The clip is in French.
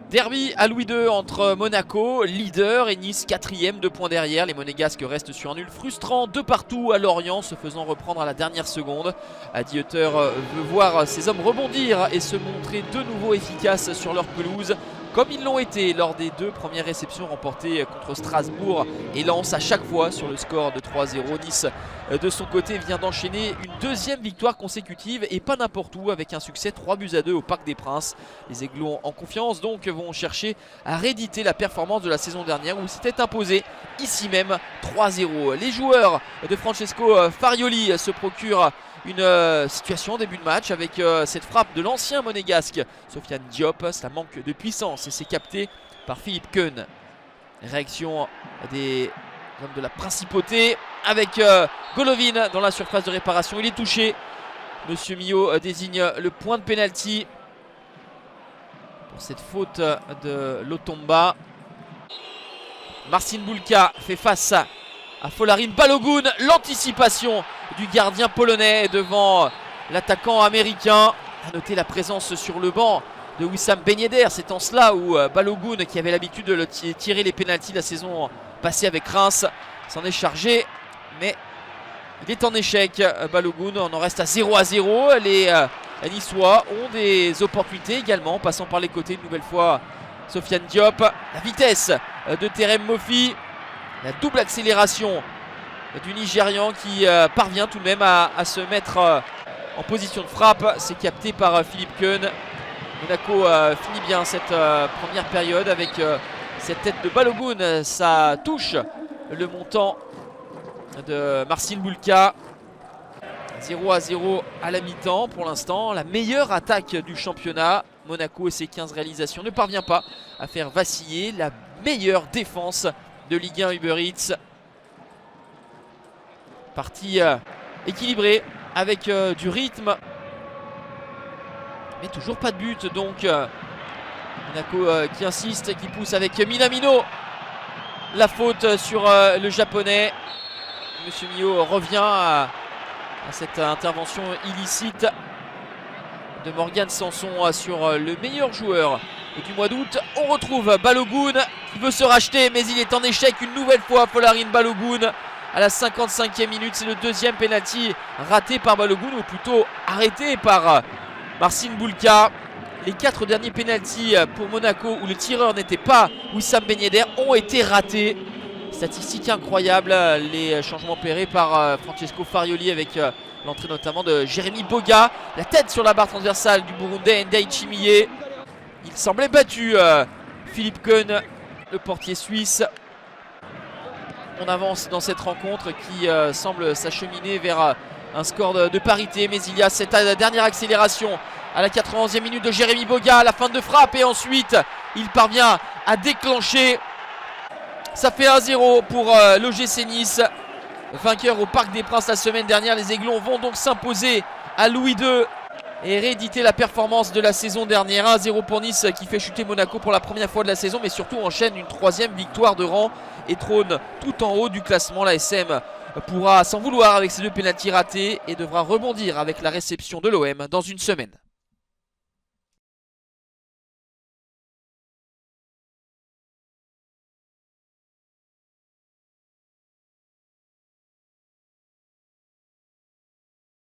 Derby à Louis II entre Monaco, leader, et Nice, 4ème, 2 points derrière. Les Monégasques restent sur un nul frustrant de partout à Lorient, se faisant reprendre à la dernière seconde. Adi Hütter veut voir ses hommes rebondir et se montrer de nouveau efficaces sur leur pelouse, comme ils l'ont été lors des 2 premières réceptions remportées contre Strasbourg et Lens, à chaque fois sur le score de 3-0. Nice, de son côté, vient d'enchaîner une 2e victoire consécutive, et pas n'importe où, avec un succès 3-2 au Parc des Princes. Les Aiglons, en confiance donc, vont chercher à rééditer la performance de la saison dernière où ils s'étaient imposés ici même 3-0. Les joueurs de Francesco Farioli se procurent une situation en début de match avec cette frappe de l'ancien monégasque Sofiane Diop. Cela manque de puissance et c'est capté par Philippe Keun. Réaction des hommes de la principauté avec Golovin dans la surface de réparation. Il est touché. Monsieur Millot désigne le point de pénalty pour cette faute de Lotomba. Marcin Bulka fait face à Folarin Balogun. L'anticipation du gardien polonais devant l'attaquant américain. A noter la présence sur le banc de Wissam Ben Yedder. C'est en cela où Balogun, qui avait l'habitude de tirer les pénaltys la saison passée avec Reims, s'en est chargé, mais il est en échec. Balogun, on en reste à 0-0. Les Niçois ont des opportunités également, passant par les côtés une nouvelle fois. Sofiane Diop, la vitesse de Terem Moffi, la double accélération du Nigérian qui parvient tout de même à se mettre en position de frappe. C'est capté par Philippe Keun. Monaco finit bien cette première période avec cette tête de Balogun. Ça touche le montant de Marcin Bulka. 0-0 à la mi-temps pour l'instant. La meilleure attaque du championnat. Monaco et ses 15 réalisations ne parvient pas à faire vaciller la meilleure défense de Ligue 1 Uber Eats. Partie équilibrée avec du rythme, mais toujours pas de but. Donc Monaco qui insiste, qui pousse avec Minamino. La faute sur le japonais. Monsieur Millot revient à cette intervention illicite de Morgan Sanson sur le meilleur joueur du mois d'août. On retrouve Balogun qui veut se racheter, mais il est en échec une nouvelle fois. Folarin Balogun à la 55e minute. C'est le 2e penalty raté par Balogun, ou plutôt arrêté par Marcin Bulka. Les 4 derniers penaltys pour Monaco où le tireur n'était pas Wissam Ben Yedder ont été ratés. Statistique incroyable, les changements opérés par Francesco Farioli avec l'entrée notamment de Jérémy Boga. La tête sur la barre transversale du Burundais Ndai Chimiye. Il semblait battu, Philippe Keun, le portier suisse. On avance dans cette rencontre qui semble s'acheminer vers un score de parité. Mais il y a cette dernière accélération à la 91e minute de Jérémy Boga, à la fin de frappe. Et ensuite, il parvient à déclencher. Ça fait 1-0 pour l'OGC Nice. Vainqueur au Parc des Princes la semaine dernière. Les Aiglons vont donc s'imposer à Louis II et rééditer la performance de la saison dernière. 1-0 pour Nice qui fait chuter Monaco pour la première fois de la saison, mais surtout enchaîne une 3e victoire de rang et trône tout en haut du classement. La SM pourra s'en vouloir avec ses 2 pénaltys ratés et devra rebondir avec la réception de l'OM dans une semaine.